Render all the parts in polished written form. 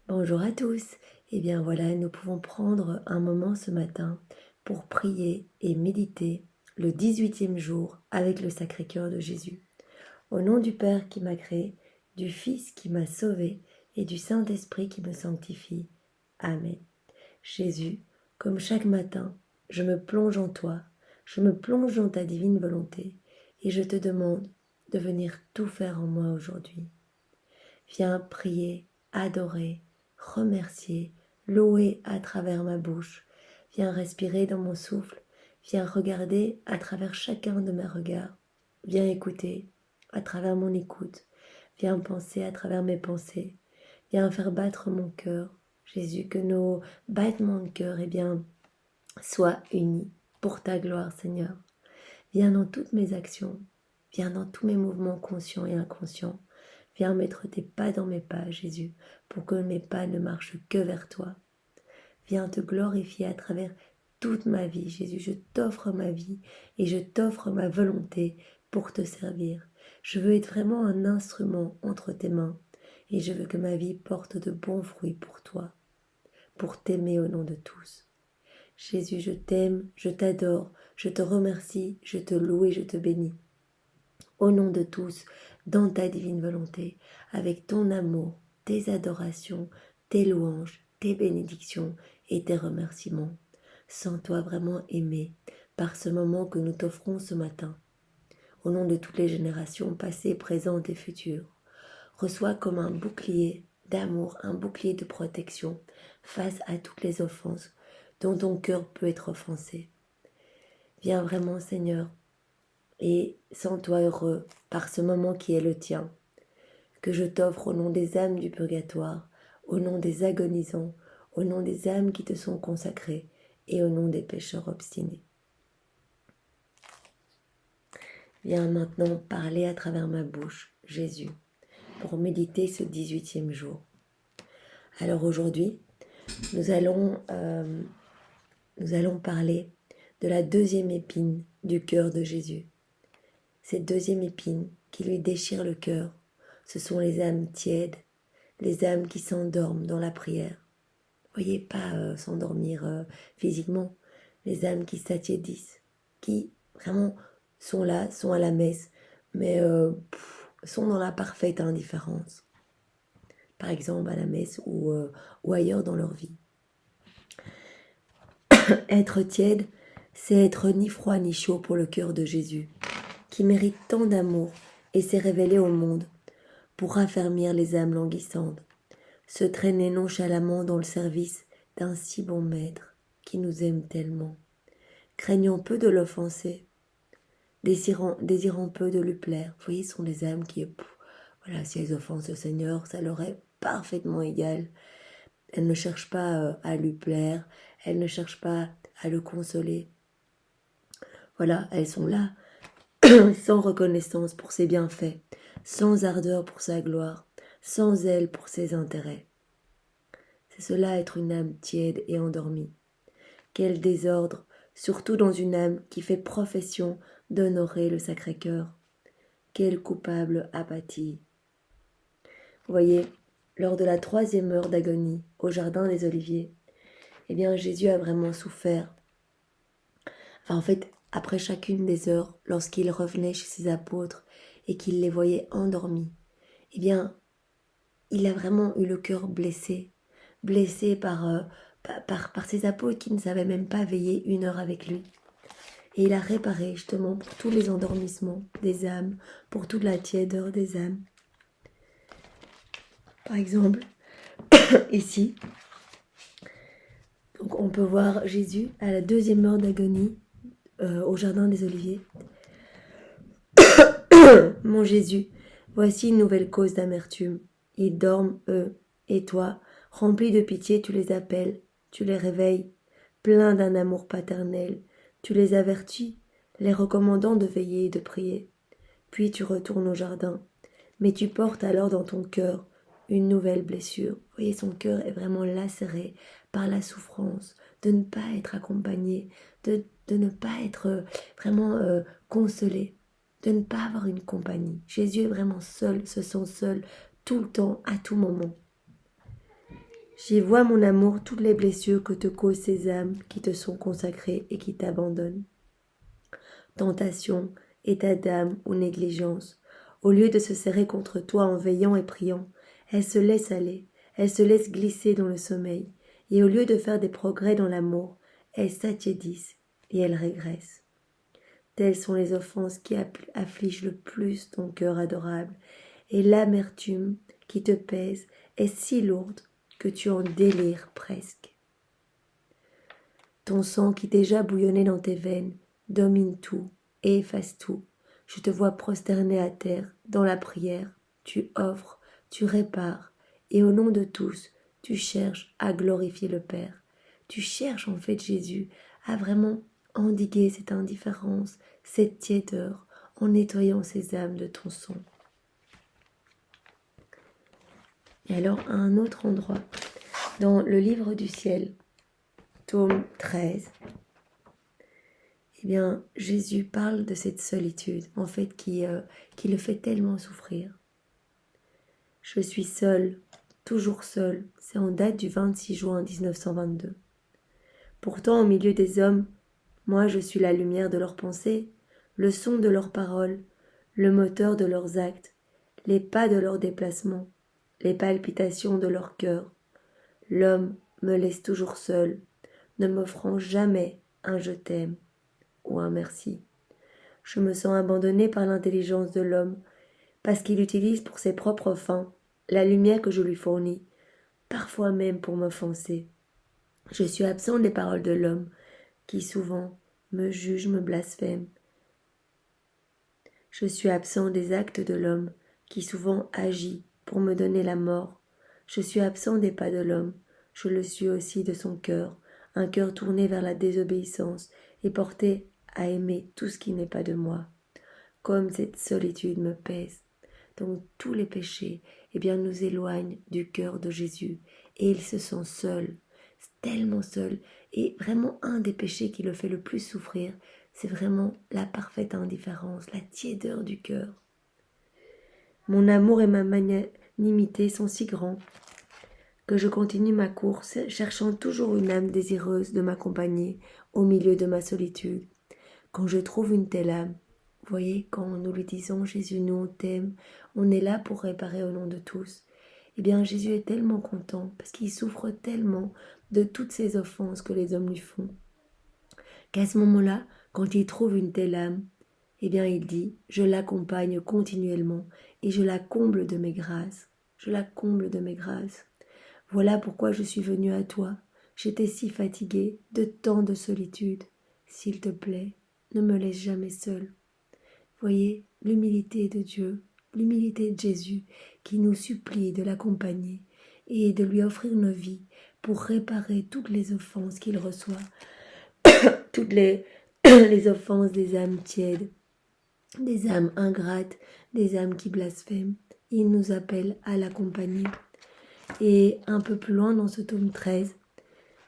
Bonjour à tous. Eh bien voilà, nous pouvons prendre un moment ce matin pour prier et méditer le 18e jour avec le Sacré-Cœur de Jésus. Au nom du Père qui m'a créé, du Fils qui m'a sauvé et du Saint-Esprit qui me sanctifie. Amen. Jésus, comme chaque matin, je me plonge en toi, je me plonge dans ta divine volonté et je te demande de venir tout faire en moi aujourd'hui. Viens prier, adorer, remercier, louer à travers ma bouche. Viens respirer dans mon souffle. Viens regarder à travers chacun de mes regards. Viens écouter à travers mon écoute. Viens penser à travers mes pensées. Viens faire battre mon cœur. Jésus, que nos battements de cœur, soient unis pour ta gloire, Seigneur. Viens dans toutes mes actions. Viens dans tous mes mouvements conscients et inconscients. Viens mettre tes pas dans mes pas, Jésus, pour que mes pas ne marchent que vers toi. Viens te glorifier à travers toute ma vie, Jésus. Je t'offre ma vie et je t'offre ma volonté pour te servir. Je veux être vraiment un instrument entre tes mains et je veux que ma vie porte de bons fruits pour toi, pour t'aimer au nom de tous. Jésus, je t'aime, je t'adore, je te remercie, je te loue et je te bénis. Au nom de tous, dans ta divine volonté, avec ton amour, tes adorations, tes louanges, tes bénédictions et tes remerciements. Sens-toi vraiment aimé par ce moment que nous t'offrons ce matin. Au nom de toutes les générations passées, présentes et futures, reçois comme un bouclier d'amour, un bouclier de protection face à toutes les offenses dont ton cœur peut être offensé. Viens vraiment, Seigneur, et sens-toi heureux par ce moment qui est le tien, que je t'offre au nom des âmes du purgatoire, au nom des agonisants, au nom des âmes qui te sont consacrées et au nom des pécheurs obstinés. Viens maintenant parler à travers ma bouche, Jésus, pour méditer ce 18e jour. Alors aujourd'hui, nous allons parler de la deuxième épine du cœur de Jésus. Cette deuxième épine qui lui déchire le cœur, ce sont les âmes tièdes, les âmes qui s'endorment dans la prière. Voyez, pas s'endormir physiquement, les âmes qui s'attiédissent, qui vraiment sont là, sont à la messe, mais sont dans la parfaite indifférence. Par exemple à la messe ou ailleurs dans leur vie. Être tiède, c'est être ni froid ni chaud pour le cœur de Jésus, qui mérite tant d'amour et s'est révélé au monde pour raffermir les âmes languissantes, se traîner nonchalamment dans le service d'un si bon maître qui nous aime tellement, craignant peu de l'offenser, désirant peu de lui plaire. Vous voyez, ce sont des âmes qui, voilà, si elles offensent le Seigneur, ça leur est parfaitement égal. Elles ne cherchent pas à lui plaire, elles ne cherchent pas à le consoler. Voilà, elles sont là, sans reconnaissance pour ses bienfaits, sans ardeur pour sa gloire, sans zèle pour ses intérêts. C'est cela être une âme tiède et endormie. Quel désordre, surtout dans une âme qui fait profession d'honorer le Sacré-Cœur. Quelle coupable apathie. Vous voyez, lors de la 3e heure d'agonie au Jardin des Oliviers, eh bien Jésus a vraiment souffert. Enfin, en fait, après chacune des heures, lorsqu'il revenait chez ses apôtres et qu'il les voyait endormis, eh bien, il a vraiment eu le cœur blessé par ses apôtres qui ne savaient même pas veiller 1 heure avec lui. Et il a réparé justement pour tous les endormissements des âmes, pour toute la tiédeur des âmes. Par exemple, ici, donc on peut voir Jésus à la 2e heure d'agonie au Jardin des Oliviers. Mon Jésus, voici une nouvelle cause d'amertume. Ils dorment, eux, et toi, rempli de pitié, tu les appelles, tu les réveilles, plein d'un amour paternel, tu les avertis, les recommandant de veiller et de prier. Puis tu retournes au jardin, mais tu portes alors dans ton cœur une nouvelle blessure. Vous voyez, son cœur est vraiment lacéré par la souffrance de ne pas être accompagné, de ne pas être vraiment consolé, de ne pas avoir une compagnie. Jésus est vraiment seul, se sent seul tout le temps, à tout moment. J'y vois, mon amour, toutes les blessures que te causent ces âmes qui te sont consacrées et qui t'abandonnent. Tentation, état d'âme ou négligence. Au lieu de se serrer contre toi en veillant et priant, elles se laissent aller, elles se laissent glisser dans le sommeil, et au lieu de faire des progrès dans l'amour, elles s'attiédissent et elles régressent. Telles sont les offenses qui affligent le plus ton cœur adorable, et l'amertume qui te pèse est si lourde que tu en délires presque. Ton sang qui déjà bouillonnait dans tes veines domine tout et efface tout. Je te vois prosterné à terre dans la prière. Tu offres, tu répares, et au nom de tous, tu cherches à glorifier le Père. Tu cherches en fait, Jésus, à vraiment endiguer cette indifférence, cette tiédeur, en nettoyant ces âmes de ton sang. Et alors, à un autre endroit, dans le livre du ciel, tome 13, eh bien, Jésus parle de cette solitude, en fait, qui le fait tellement souffrir. Je suis seul, toujours seul. C'est en date du 26 juin 1922. Pourtant, au milieu des hommes, moi, je suis la lumière de leurs pensées, le son de leurs paroles, le moteur de leurs actes, les pas de leurs déplacements, les palpitations de leur cœur. L'homme me laisse toujours seul, ne m'offrant jamais un je t'aime ou un merci. Je me sens abandonnée par l'intelligence de l'homme, parce qu'il utilise pour ses propres fins la lumière que je lui fournis, parfois même pour m'offenser. Je suis absent des paroles de l'homme, qui souvent me juge, me blasphème. Je suis absent des actes de l'homme, qui souvent agit pour me donner la mort. Je suis absent des pas de l'homme, je le suis aussi de son cœur, un cœur tourné vers la désobéissance et porté à aimer tout ce qui n'est pas de moi. Comme cette solitude me pèse. Donc tous les péchés, eh bien, nous éloignent du cœur de Jésus. Et il se sent seul, tellement seul. Et vraiment, un des péchés qui le fait le plus souffrir, c'est vraiment la parfaite indifférence, la tiédeur du cœur. Mon amour et ma magnanimité sont si grands que je continue ma course, cherchant toujours une âme désireuse de m'accompagner au milieu de ma solitude. Quand je trouve une telle âme, vous voyez, quand nous lui disons « Jésus, nous on t'aime, on est là pour réparer au nom de tous », eh bien Jésus est tellement content parce qu'il souffre tellement de toutes ces offenses que les hommes lui font, qu'à ce moment-là, quand il trouve une telle âme, eh bien il dit « Je l'accompagne continuellement et je la comble de mes grâces, je la comble de mes grâces. Voilà pourquoi je suis venu à toi, j'étais si fatiguée de tant de solitude. S'il te plaît, ne me laisse jamais seule. » Voyez l'humilité de Dieu, l'humilité de Jésus qui nous supplie de l'accompagner et de lui offrir nos vies pour réparer toutes les offenses qu'il reçoit, toutes les offenses des âmes tièdes, des âmes ingrates, des âmes qui blasphèment. Il nous appelle à l'accompagner. Et un peu plus loin dans ce tome 13,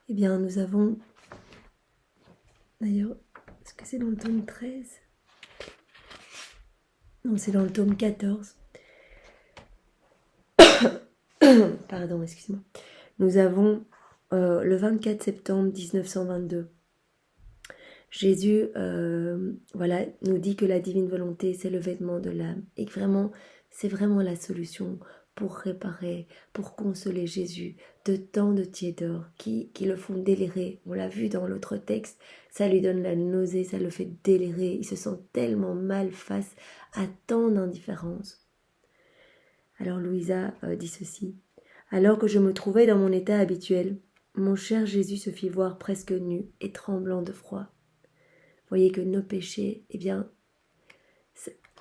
eh bien nous avons, d'ailleurs, est-ce que c'est dans le tome 13 ? Non, c'est dans le tome 14. Pardon, excuse-moi. Nous avons le 24 septembre 1922. Jésus nous dit que la divine volonté, c'est le vêtement de l'âme. Et que vraiment, c'est vraiment la solution pour réparer, pour consoler Jésus de tant de tiédeurs qui le font délirer. On l'a vu dans l'autre texte, ça lui donne la nausée, ça le fait délirer. Il se sent tellement mal face à tant d'indifférence. Alors Louisa dit ceci. Alors que je me trouvais dans mon état habituel, mon cher Jésus se fit voir presque nu et tremblant de froid. Voyez que nos péchés, eh bien,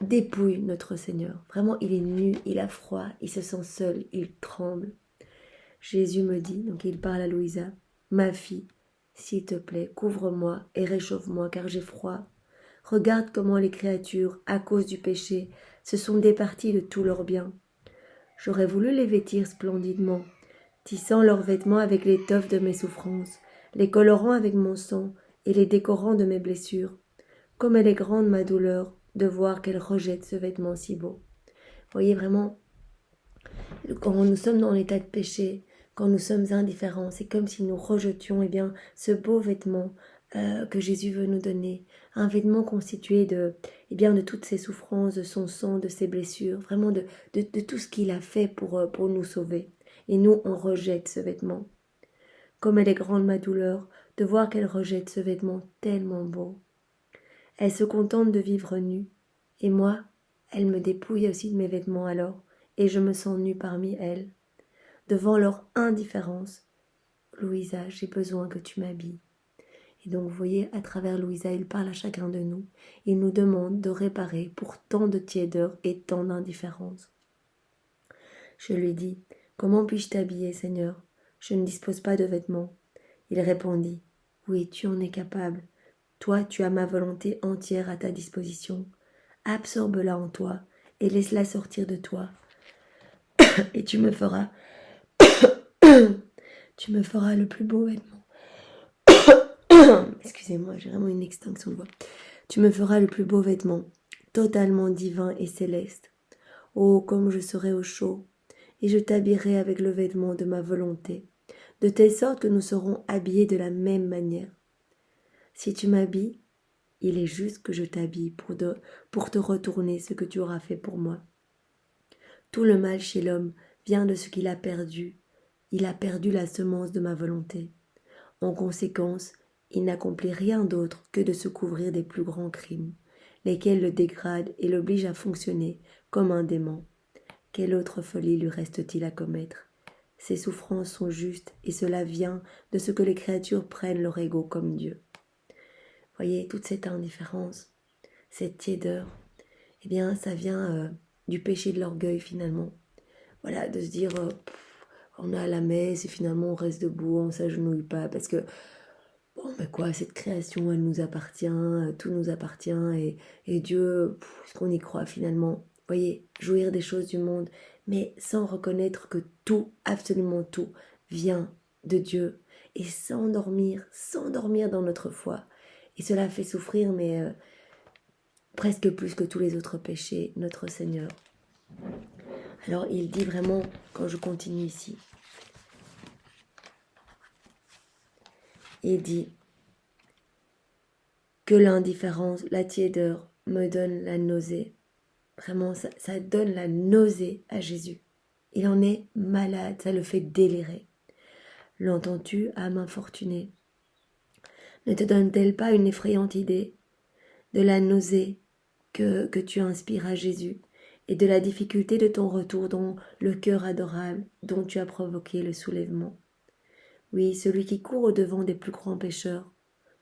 dépouillent notre Seigneur. Vraiment, il est nu, il a froid, il se sent seul, il tremble. Jésus me dit, donc il parle à Louisa, « Ma fille, s'il te plaît, couvre-moi et réchauffe-moi car j'ai froid. Regarde comment les créatures, à cause du péché, se sont départies de tous leurs biens. J'aurais voulu les vêtir splendidement, tissant leurs vêtements avec l'étoffe de mes souffrances, les colorant avec mon sang et les décorant de mes blessures. Comme elle est grande ma douleur de voir qu'elle rejette ce vêtement si beau. » Voyez vraiment, quand nous sommes dans l'état de péché, quand nous sommes indifférents, c'est comme si nous rejetions ce beau vêtement que Jésus veut nous donner, un vêtement constitué de toutes ses souffrances, de son sang, de ses blessures, vraiment de tout ce qu'il a fait pour nous sauver. Et nous, on rejette ce vêtement. Comme elle est grande ma douleur, de voir qu'elle rejette ce vêtement tellement beau. Elle se contente de vivre nue, et moi, elle me dépouille aussi de mes vêtements alors, et je me sens nue parmi elles. Devant leur indifférence, Louisa, j'ai besoin que tu m'habilles. Et donc, vous voyez, à travers Louisa, il parle à chacun de nous. Il nous demande de réparer pour tant de tiédeur et tant d'indifférence. Je lui dis, comment puis-je t'habiller, Seigneur? Je ne dispose pas de vêtements. Il répondit, oui, tu en es capable. Toi, tu as ma volonté entière à ta disposition. Absorbe-la en toi et laisse-la sortir de toi. Et tu me feras le plus beau vêtement. Excusez-moi, j'ai vraiment une extinction de voix. Tu me feras le plus beau vêtement, totalement divin et céleste. Oh, comme je serai au chaud, et je t'habillerai avec le vêtement de ma volonté, de telle sorte que nous serons habillés de la même manière. Si tu m'habilles, il est juste que je t'habille pour te retourner ce que tu auras fait pour moi. Tout le mal chez l'homme vient de ce qu'il a perdu. Il a perdu la semence de ma volonté. En conséquence, il n'accomplit rien d'autre que de se couvrir des plus grands crimes, lesquels le dégradent et l'obligent à fonctionner comme un démon. Quelle autre folie lui reste-t-il à commettre? Ses souffrances sont justes et cela vient de ce que les créatures prennent leur ego comme Dieu. Voyez, toute cette indifférence, cette tiédeur, ça vient du péché de l'orgueil finalement. Voilà, de se dire, on est à la messe et finalement on reste debout, on ne s'agenouille pas parce que, cette création, elle nous appartient, tout nous appartient et Dieu, est-ce qu'on y croit finalement? Voyez, jouir des choses du monde, mais sans reconnaître que tout, absolument tout, vient de Dieu et s'endormir dans notre foi. Et cela fait souffrir, mais presque plus que tous les autres péchés, notre Seigneur. Alors il dit vraiment, quand je continue ici, il dit que l'indifférence, la tiédeur me donne la nausée. Vraiment, ça donne la nausée à Jésus. Il en est malade, ça le fait délirer. L'entends-tu, âme infortunée? Ne te donne-t-elle pas une effrayante idée de la nausée que tu inspires à Jésus et de la difficulté de ton retour dans le cœur adorable dont tu as provoqué le soulèvement? Oui, celui qui court au-devant des plus grands pécheurs,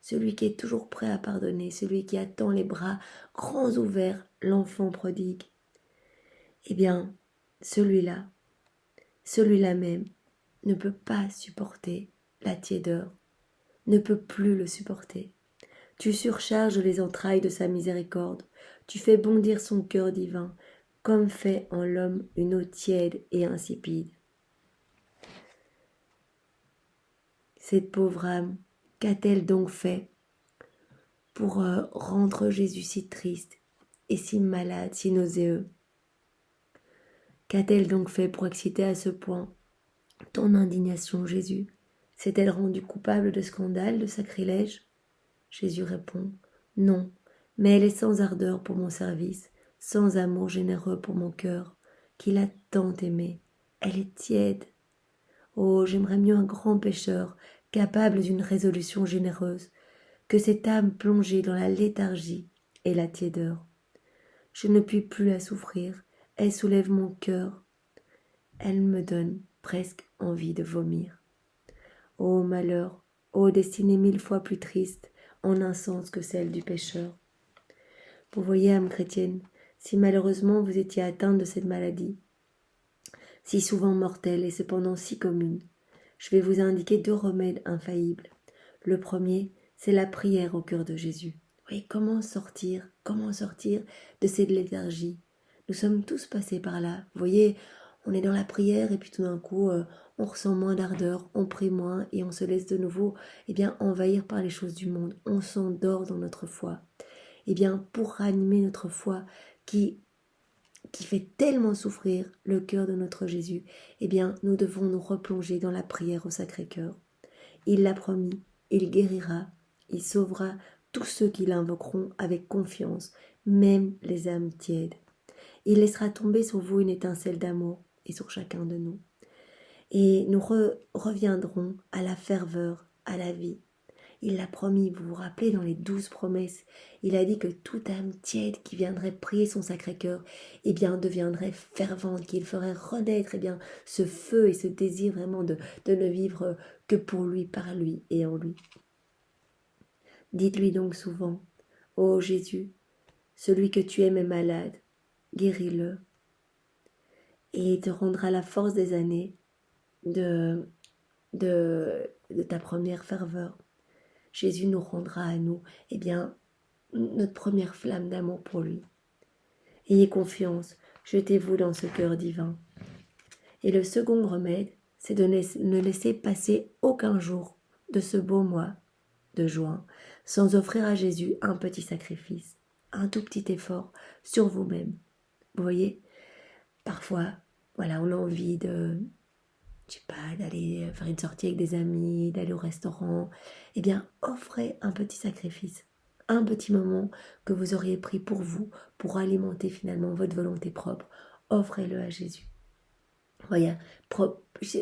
celui qui est toujours prêt à pardonner, celui qui attend les bras grands ouverts, l'enfant prodigue. Celui-là même, ne peut pas supporter la tiédeur, ne peut plus le supporter. Tu surcharges les entrailles de sa miséricorde, tu fais bondir son cœur divin, comme fait en l'homme une eau tiède et insipide. Cette pauvre âme, qu'a-t-elle donc fait pour rendre Jésus si triste et si malade, si nauséeux? Qu'a-t-elle donc fait pour exciter à ce point ton indignation, Jésus? S'est-elle rendue coupable de scandale, de sacrilège? Jésus répond, non, mais elle est sans ardeur pour mon service, sans amour généreux pour mon cœur, qui l'a tant aimée. Elle est tiède. Oh, j'aimerais mieux un grand pécheur, capable d'une résolution généreuse, que cette âme plongée dans la léthargie et la tiédeur. Je ne puis plus la souffrir, elle soulève mon cœur, elle me donne presque envie de vomir. Ô malheur, ô destinée 1000 fois plus triste, en un sens que celle du pécheur. Vous voyez, âme chrétienne, si malheureusement vous étiez atteinte de cette maladie, si souvent mortelle et cependant si commune, je vais vous indiquer 2 remèdes infaillibles. Le premier, c'est la prière au cœur de Jésus. Oui, comment sortir de cette léthargie? Nous sommes tous passés par là. Vous voyez, on est dans la prière et puis tout d'un coup, on ressent moins d'ardeur, on prie moins et on se laisse de nouveau envahir par les choses du monde. On s'endort dans notre foi. Pour ranimer notre foi qui qui fait tellement souffrir le cœur de notre Jésus, eh bien, nous devons nous replonger dans la prière au Sacré-Cœur. Il l'a promis, il guérira, il sauvera tous ceux qui l'invoqueront avec confiance, même les âmes tièdes. Il laissera tomber sur vous une étincelle d'amour et sur chacun de nous. Et nous reviendrons à la ferveur, à la vie. Il l'a promis, vous vous rappelez dans les 12 promesses, il a dit que toute âme tiède qui viendrait prier son Sacré-Cœur, eh bien, deviendrait fervente, qu'il ferait renaître, eh bien, ce feu et ce désir vraiment de ne vivre que pour lui, par lui et en lui. Dites-lui donc souvent, ô Jésus, celui que tu aimes est malade, guéris-le, et il te rendra la force des années de, de ta première ferveur. Jésus nous rendra à nous, eh bien, notre première flamme d'amour pour lui. Ayez confiance, jetez-vous dans ce cœur divin. Et le second remède, c'est de ne laisser passer aucun jour de ce beau mois de juin sans offrir à Jésus un petit sacrifice, un tout petit effort sur vous-même. Vous voyez, parfois, voilà, on a envie d'aller faire une sortie avec des amis, d'aller au restaurant. Eh bien, offrez un petit sacrifice, un petit moment que vous auriez pris pour vous, pour alimenter finalement votre volonté propre. Offrez-le à Jésus. Voyez,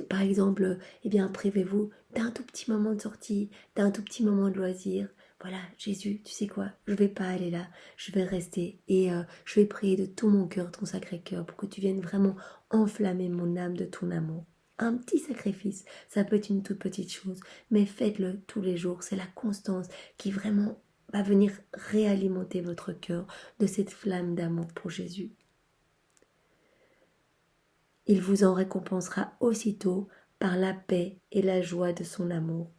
par exemple, eh bien, privez-vous d'un tout petit moment de sortie, d'un tout petit moment de loisir. Voilà, Jésus, tu sais quoi, je vais pas aller là, je vais rester et je vais prier de tout mon cœur ton Sacré-Cœur pour que tu viennes vraiment enflammer mon âme de ton amour. Un petit sacrifice, ça peut être une toute petite chose, mais faites-le tous les jours. C'est la constance qui vraiment va venir réalimenter votre cœur de cette flamme d'amour pour Jésus. Il vous en récompensera aussitôt par la paix et la joie de son amour.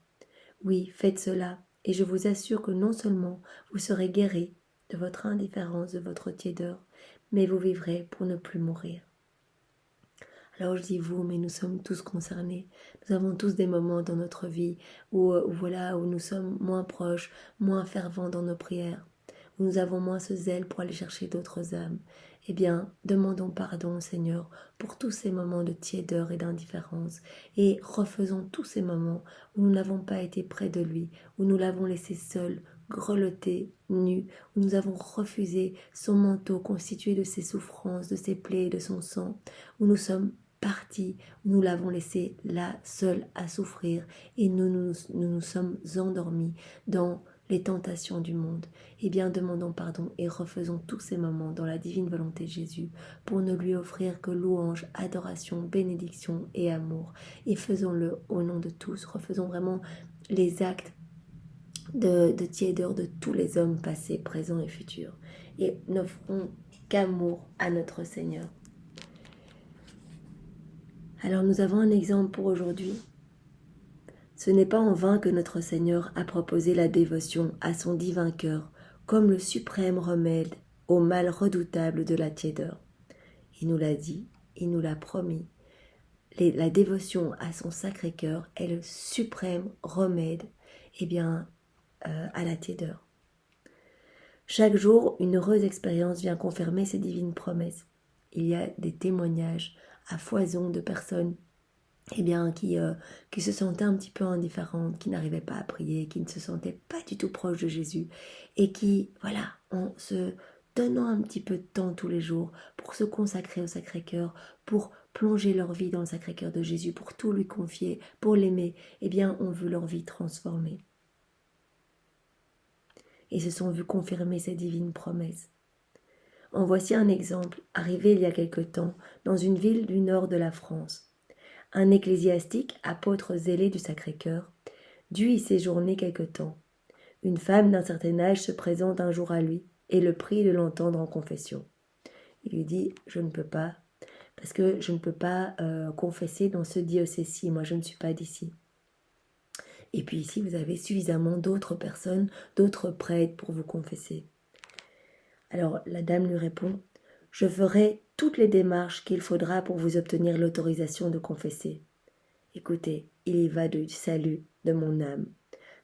Oui, faites cela, et je vous assure que non seulement vous serez guéris de votre indifférence, de votre tiédeur, mais vous vivrez pour ne plus mourir. Alors je dis vous, mais nous sommes tous concernés. Nous avons tous des moments dans notre vie où nous sommes moins proches, moins fervents dans nos prières, où nous avons moins ce zèle pour aller chercher d'autres âmes. Eh bien, demandons pardon au Seigneur pour tous ces moments de tiédeur et d'indifférence et refaisons tous ces moments où nous n'avons pas été près de lui, où nous l'avons laissé seul, grelotté, nu, où nous avons refusé son manteau constitué de ses souffrances, de ses plaies et de son sang, où nous sommes partis, où nous l'avons laissé là, seul à souffrir et nous sommes endormis dans les tentations du monde. Eh bien, demandons pardon et refaisons tous ces moments dans la divine volonté de Jésus pour ne lui offrir que louange, adoration, bénédiction et amour. Et faisons-le au nom de tous. Refaisons vraiment les actes de tiédeur de tous les hommes passés, présents et futurs. Et n'offrons qu'amour à notre Seigneur. Alors nous avons un exemple pour aujourd'hui. Ce n'est pas en vain que notre Seigneur a proposé la dévotion à son divin cœur comme le suprême remède au mal redoutable de la tiédeur. Il nous l'a dit, il nous l'a promis. La dévotion à son sacré cœur est le suprême remède à la tiédeur. Chaque jour, une heureuse expérience vient confirmer ces divines promesses. Il y a des témoignages à foison de personnes qui se sentaient un petit peu indifférentes, qui n'arrivaient pas à prier, qui ne se sentaient pas du tout proches de Jésus et qui, en se donnant un petit peu de temps tous les jours pour se consacrer au Sacré-Cœur, pour plonger leur vie dans le Sacré-Cœur de Jésus, pour tout lui confier, pour l'aimer, ont vu leur vie transformée. Et se sont vus confirmer ces divines promesses. En voici un exemple, arrivé il y a quelque temps, dans une ville du nord de la France. Un ecclésiastique, apôtre zélé du Sacré-Cœur, dut y séjourner quelque temps. Une femme d'un certain âge se présente un jour à lui et le prie de l'entendre en confession. Il lui dit « Je ne peux pas, parce que je ne peux pas confesser dans ce diocèse-ci, moi je ne suis pas d'ici. Et puis ici, vous avez suffisamment d'autres personnes, d'autres prêtres pour vous confesser. » Alors la dame lui répond « Je ferai toutes les démarches qu'il faudra pour vous obtenir l'autorisation de confesser. Écoutez, il y va du salut de mon âme. »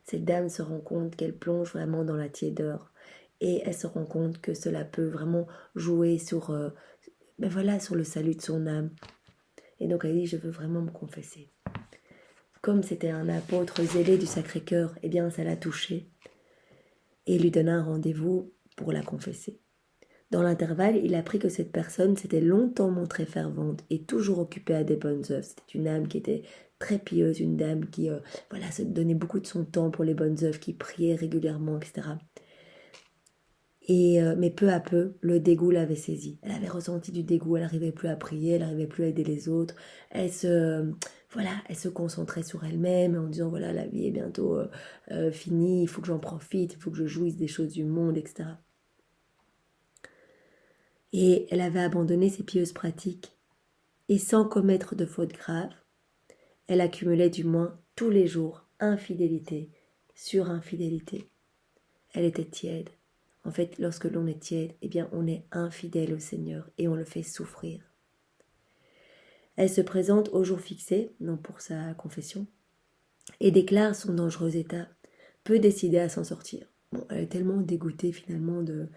Cette dame se rend compte qu'elle plonge vraiment dans la tiédeur et elle se rend compte que cela peut vraiment jouer sur ben voilà, sur le salut de son âme. Et donc elle dit, je veux vraiment me confesser. Comme c'était un apôtre zélé du Sacré-Cœur, eh bien ça l'a touché et lui donna un rendez-vous pour la confesser. Dans l'intervalle, il apprit que cette personne s'était longtemps montrée fervente et toujours occupée à des bonnes œuvres. C'était une âme qui était très pieuse, une dame qui se donnait beaucoup de son temps pour les bonnes œuvres, qui priait régulièrement, etc. Mais peu à peu, le dégoût l'avait saisie. Elle avait ressenti du dégoût, elle n'arrivait plus à prier, elle n'arrivait plus à aider les autres. Elle se concentrait sur elle-même en disant, voilà, la vie est bientôt finie, il faut que j'en profite, il faut que je jouisse des choses du monde, etc. Et elle avait abandonné ses pieuses pratiques. Et sans commettre de fautes graves, elle accumulait du moins tous les jours infidélité sur infidélité. Elle était tiède. En fait, lorsque l'on est tiède, eh bien, on est infidèle au Seigneur et on le fait souffrir. Elle se présente au jour fixé, non pour sa confession, et déclare son dangereux état, peu décidée à s'en sortir. Bon, elle est tellement dégoûtée finalement de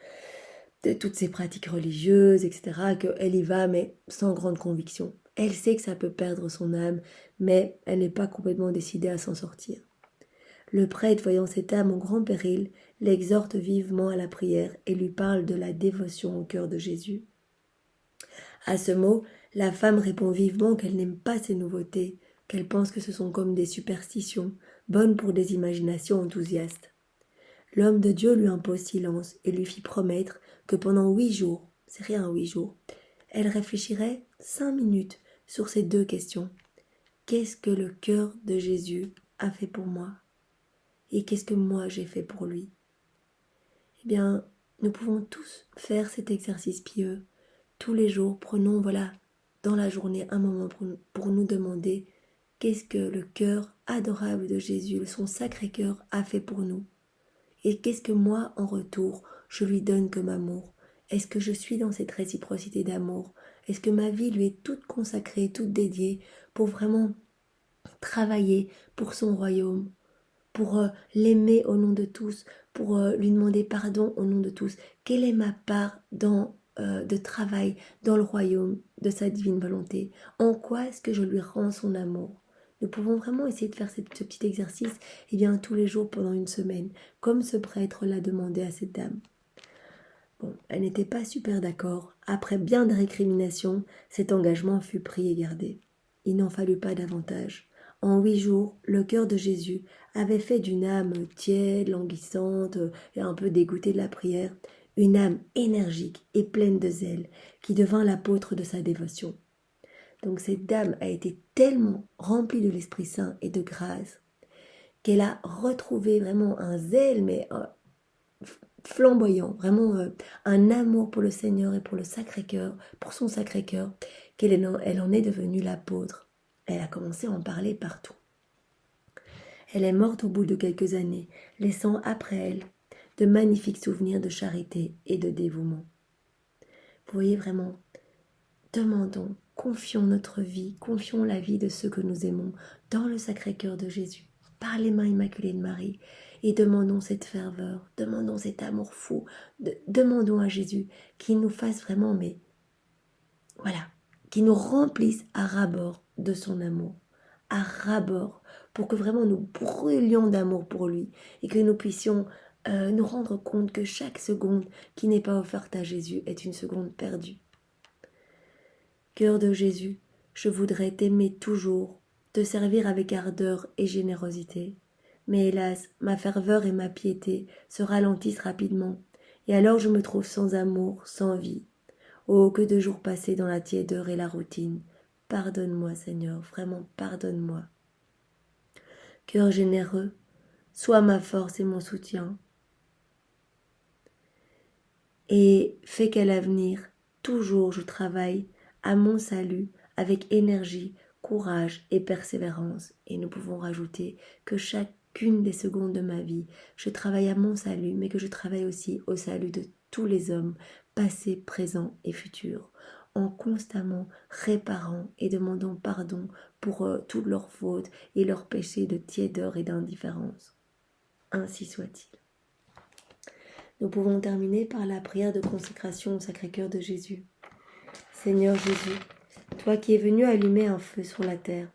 toutes ces pratiques religieuses, etc., qu'elle y va, mais sans grande conviction. Elle sait que ça peut perdre son âme, mais elle n'est pas complètement décidée à s'en sortir. Le prêtre, voyant cette âme en grand péril, l'exhorte vivement à la prière et lui parle de la dévotion au cœur de Jésus. À ce mot, la femme répond vivement qu'elle n'aime pas ces nouveautés, qu'elle pense que ce sont comme des superstitions, bonnes pour des imaginations enthousiastes. L'homme de Dieu lui impose silence et lui fit promettre que pendant 8 jours, c'est rien 8 jours, elle réfléchirait 5 minutes sur ces 2 questions. Qu'est-ce que le cœur de Jésus a fait pour moi? Et qu'est-ce que moi j'ai fait pour lui? Eh bien, nous pouvons tous faire cet exercice pieux. Tous les jours, prenons, dans la journée, un moment pour nous demander qu'est-ce que le cœur adorable de Jésus, son sacré cœur, a fait pour nous. Et qu'est-ce que moi, en retour, je lui donne comme amour? Est-ce que je suis dans cette réciprocité d'amour? Est-ce que ma vie lui est toute consacrée, toute dédiée pour vraiment travailler pour son royaume, pour l'aimer au nom de tous, pour lui demander pardon au nom de tous? Quelle est ma part de travail dans le royaume de sa divine volonté? En quoi est-ce que je lui rends son amour? Nous pouvons vraiment essayer de faire ce petit exercice tous les jours pendant une semaine, comme ce prêtre l'a demandé à cette dame. Bon, elle n'était pas super d'accord. Après bien des récriminations, cet engagement fut pris et gardé. Il n'en fallut pas davantage. En 8 jours, le cœur de Jésus avait fait d'une âme tiède, languissante et un peu dégoûtée de la prière, une âme énergique et pleine de zèle, qui devint l'apôtre de sa dévotion. Donc cette dame a été tellement remplie de l'Esprit Saint et de grâce qu'elle a retrouvé vraiment un zèle, mais flamboyant, vraiment un amour pour le Seigneur et pour le Sacré-Cœur, pour son Sacré-Cœur, elle en est devenue l'apôtre. Elle a commencé à en parler partout. Elle est morte au bout de quelques années, laissant après elle de magnifiques souvenirs de charité et de dévouement. Vous voyez vraiment, demandons, confions notre vie, confions la vie de ceux que nous aimons dans le Sacré-Cœur de Jésus, par les mains immaculées de Marie, et demandons cette ferveur, demandons cet amour fou, demandons à Jésus qu'il nous fasse vraiment, qu'il nous remplisse à ras-bord de son amour, à ras-bord, pour que vraiment nous brûlions d'amour pour lui, et que nous puissions nous rendre compte que chaque seconde qui n'est pas offerte à Jésus est une seconde perdue. Cœur de Jésus, je voudrais t'aimer toujours, te servir avec ardeur et générosité. Mais hélas, ma ferveur et ma piété se ralentissent rapidement, et alors je me trouve sans amour, sans vie. Oh, que de jours passés dans la tiédeur et la routine. Pardonne-moi, Seigneur, vraiment pardonne-moi. Cœur généreux, sois ma force et mon soutien. Et fais qu'à l'avenir, toujours je travaille à mon salut avec énergie, courage et persévérance. Et nous pouvons rajouter que chacune des secondes de ma vie, je travaille à mon salut, mais que je travaille aussi au salut de tous les hommes, passés, présents et futurs, en constamment réparant et demandant pardon pour toutes leurs fautes et leurs péchés de tiédeur et d'indifférence. Ainsi soit-il. Nous pouvons terminer par la prière de consécration au Sacré-Cœur de Jésus. Seigneur Jésus, toi qui es venu allumer un feu sur la terre,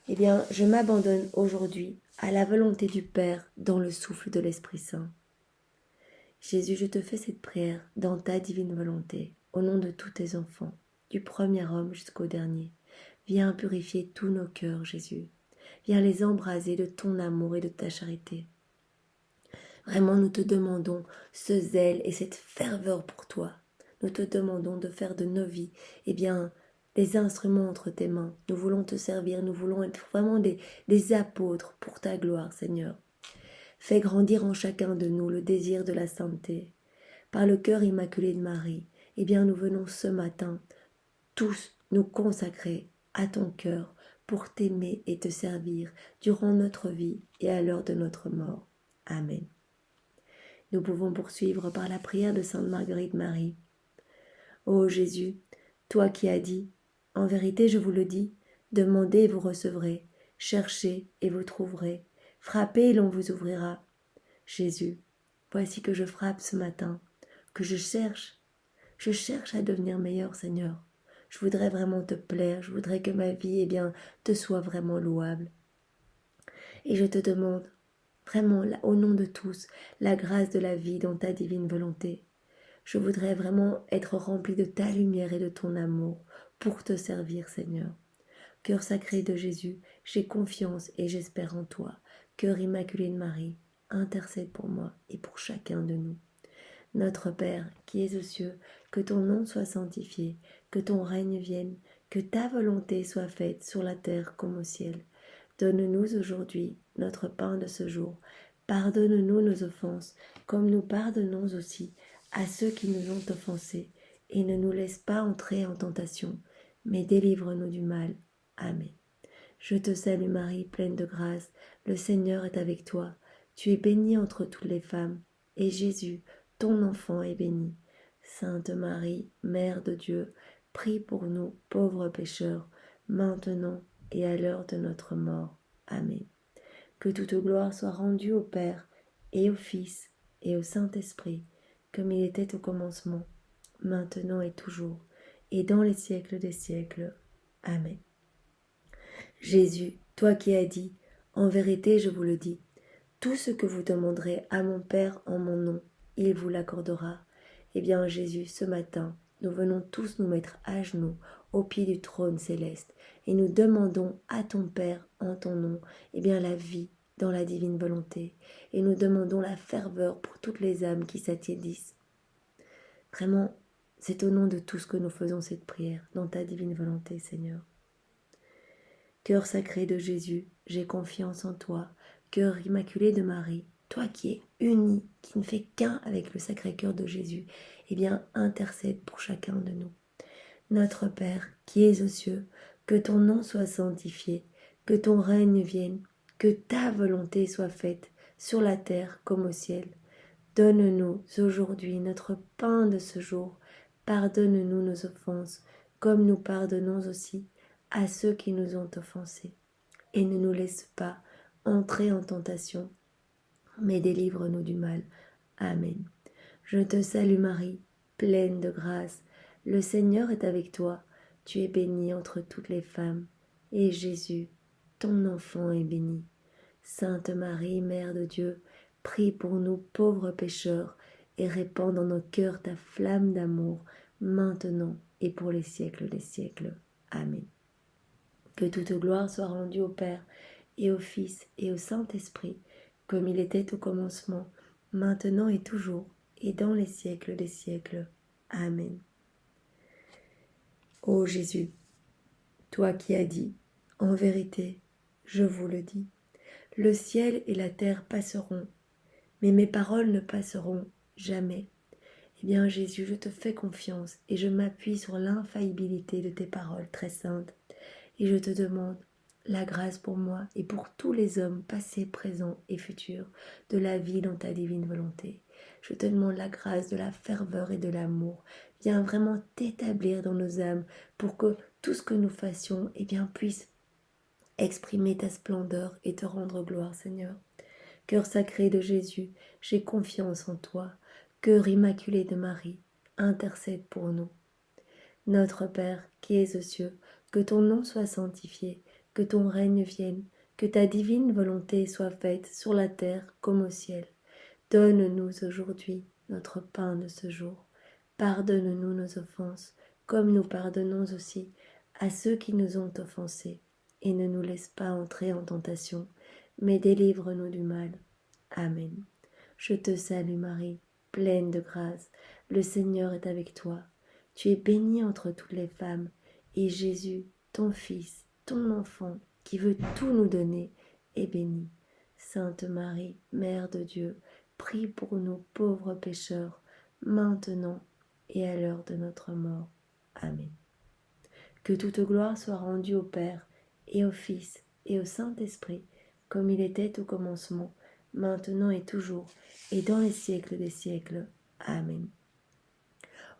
eh bien, je m'abandonne aujourd'hui à la volonté du Père dans le souffle de l'Esprit Saint. Jésus, je te fais cette prière dans ta divine volonté, au nom de tous tes enfants, du premier homme jusqu'au dernier. Viens purifier tous nos cœurs, Jésus. Viens les embraser de ton amour et de ta charité. Vraiment, nous te demandons ce zèle et cette ferveur pour toi. Nous te demandons de faire de nos vies, eh bien, des instruments entre tes mains. Nous voulons te servir, nous voulons être vraiment des apôtres pour ta gloire, Seigneur. Fais grandir en chacun de nous le désir de la sainteté. Par le cœur immaculé de Marie, eh bien, nous venons ce matin tous nous consacrer à ton cœur pour t'aimer et te servir durant notre vie et à l'heure de notre mort. Amen. Nous pouvons poursuivre par la prière de Sainte Marguerite Marie. Ô Jésus, toi qui as dit, en vérité je vous le dis, demandez et vous recevrez, cherchez et vous trouverez, frappez et l'on vous ouvrira. Jésus, voici que je frappe ce matin, que je cherche à devenir meilleur, Seigneur. Je voudrais vraiment te plaire, je voudrais que ma vie, eh bien, te soit vraiment louable. Et je te demande, vraiment, au nom de tous, la grâce de la vie dans ta divine volonté. Je voudrais vraiment être rempli de ta lumière et de ton amour pour te servir, Seigneur. Cœur sacré de Jésus, j'ai confiance et j'espère en toi. Cœur immaculé de Marie, intercède pour moi et pour chacun de nous. Notre Père, qui es aux cieux, que ton nom soit sanctifié, que ton règne vienne, que ta volonté soit faite sur la terre comme au ciel. Donne-nous aujourd'hui notre pain de ce jour. Pardonne-nous nos offenses, comme nous pardonnons aussi à ceux qui nous ont offensés. Et ne nous laisse pas entrer en tentation, mais délivre-nous du mal. Amen. Je te salue Marie, pleine de grâce, le Seigneur est avec toi. Tu es bénie entre toutes les femmes, et Jésus, ton enfant, est béni. Sainte Marie, Mère de Dieu, prie pour nous, pauvres pécheurs, maintenant et à l'heure de notre mort. Amen. Que toute gloire soit rendue au Père, et au Fils, et au Saint-Esprit, comme il était au commencement, maintenant et toujours, et dans les siècles des siècles. Amen. Jésus, toi qui as dit, en vérité je vous le dis, tout ce que vous demanderez à mon Père en mon nom, il vous l'accordera. Eh bien Jésus, ce matin, nous venons tous nous mettre à genoux au pied du trône céleste et nous demandons à ton Père en ton nom, eh bien la vie dans la divine volonté, et nous demandons la ferveur pour toutes les âmes qui s'attiédissent. Vraiment, c'est au nom de tous que nous faisons cette prière, dans ta divine volonté, Seigneur. Cœur sacré de Jésus, j'ai confiance en toi. Cœur immaculé de Marie, toi qui es uni, qui ne fait qu'un avec le sacré cœur de Jésus, eh bien intercède pour chacun de nous. Notre Père, qui es aux cieux, que ton nom soit sanctifié, que ton règne vienne, que ta volonté soit faite, sur la terre comme au ciel. Donne-nous aujourd'hui notre pain de ce jour. Pardonne-nous nos offenses, comme nous pardonnons aussi à ceux qui nous ont offensés. Et ne nous laisse pas entrer en tentation, mais délivre-nous du mal. Amen. Je te salue Marie, pleine de grâce. Le Seigneur est avec toi. Tu es bénie entre toutes les femmes. Et Jésus, ton enfant, est béni. Sainte Marie, Mère de Dieu, prie pour nous pauvres pécheurs et répands dans nos cœurs ta flamme d'amour, maintenant et pour les siècles des siècles. Amen. Que toute gloire soit rendue au Père, et au Fils, et au Saint-Esprit, comme il était au commencement, maintenant et toujours, et dans les siècles des siècles. Amen. Ô Jésus, toi qui as dit, en vérité, je vous le dis, le ciel et la terre passeront, mais mes paroles ne passeront jamais. Eh bien Jésus, je te fais confiance et je m'appuie sur l'infaillibilité de tes paroles très saintes. Et je te demande la grâce pour moi et pour tous les hommes passés, présents et futurs de la vie dans ta divine volonté. Je te demande la grâce de la ferveur et de l'amour. Viens vraiment t'établir dans nos âmes pour que tout ce que nous fassions puisse exprimer ta splendeur et te rendre gloire, Seigneur. Cœur sacré de Jésus, j'ai confiance en toi. Cœur immaculé de Marie, intercède pour nous. Notre Père, qui es aux cieux, que ton nom soit sanctifié, que ton règne vienne, que ta divine volonté soit faite sur la terre comme au ciel. Donne-nous aujourd'hui notre pain de ce jour. Pardonne-nous nos offenses, comme nous pardonnons aussi à ceux qui nous ont offensés. Et ne nous laisse pas entrer en tentation, mais délivre-nous du mal. Amen. Je te salue Marie, pleine de grâce, le Seigneur est avec toi. Tu es bénie entre toutes les femmes, et Jésus, ton Fils, ton enfant, qui veut tout nous donner, est béni. Sainte Marie, Mère de Dieu, prie pour nous pauvres pécheurs, maintenant et à l'heure de notre mort. Amen. Que toute gloire soit rendue au Père, et au Fils, et au Saint-Esprit, comme il était au commencement, maintenant et toujours, et dans les siècles des siècles. Amen.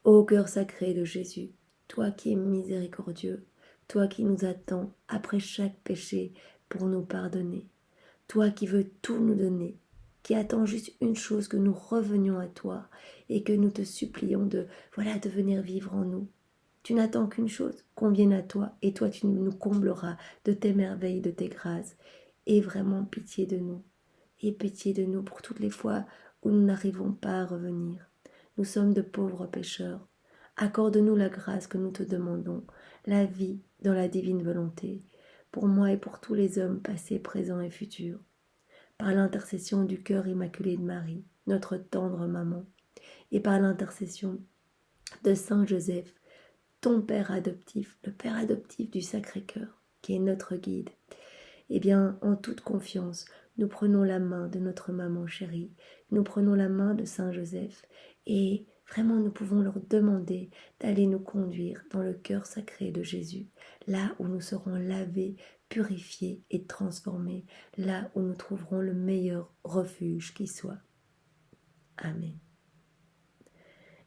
Ô cœur sacré de Jésus, toi qui es miséricordieux, toi qui nous attends après chaque péché pour nous pardonner, toi qui veux tout nous donner, qui attends juste une chose, que nous revenions à toi et que nous te supplions de venir vivre en nous. Tu n'attends qu'une chose, qu'on vienne à toi, et toi tu nous combleras de tes merveilles, de tes grâces. Et vraiment pitié de nous, et pitié de nous pour toutes les fois où nous n'arrivons pas à revenir. Nous sommes de pauvres pécheurs. Accorde-nous la grâce que nous te demandons, la vie dans la divine volonté, pour moi et pour tous les hommes passés, présents et futurs. Par l'intercession du cœur immaculé de Marie, notre tendre maman, et par l'intercession de Saint Joseph, ton Père adoptif, le Père adoptif du Sacré-Cœur, qui est notre guide. Eh bien, en toute confiance, nous prenons la main de notre maman chérie, nous prenons la main de Saint Joseph, et vraiment nous pouvons leur demander d'aller nous conduire dans le cœur sacré de Jésus, là où nous serons lavés, purifiés et transformés, là où nous trouverons le meilleur refuge qui soit. Amen.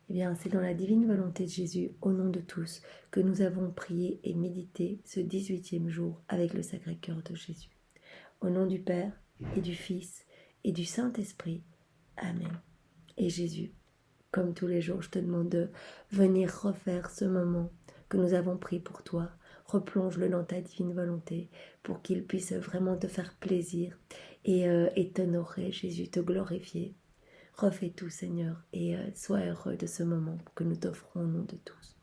Eh bien, c'est dans la divine volonté de Jésus, au nom de tous, que nous avons prié et médité ce 18e jour avec le Sacré-Cœur de Jésus. Au nom du Père, et du Fils, et du Saint-Esprit. Amen. Et Jésus, comme tous les jours, je te demande de venir refaire ce moment que nous avons pris pour toi. Replonge-le dans ta divine volonté pour qu'il puisse vraiment te faire plaisir et t'honorer, Jésus, te glorifier. Refais tout, Seigneur, et sois heureux de ce moment que nous t'offrons au nom de tous.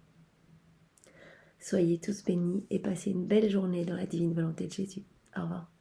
Soyez tous bénis et passez une belle journée dans la divine volonté de Jésus. Au revoir.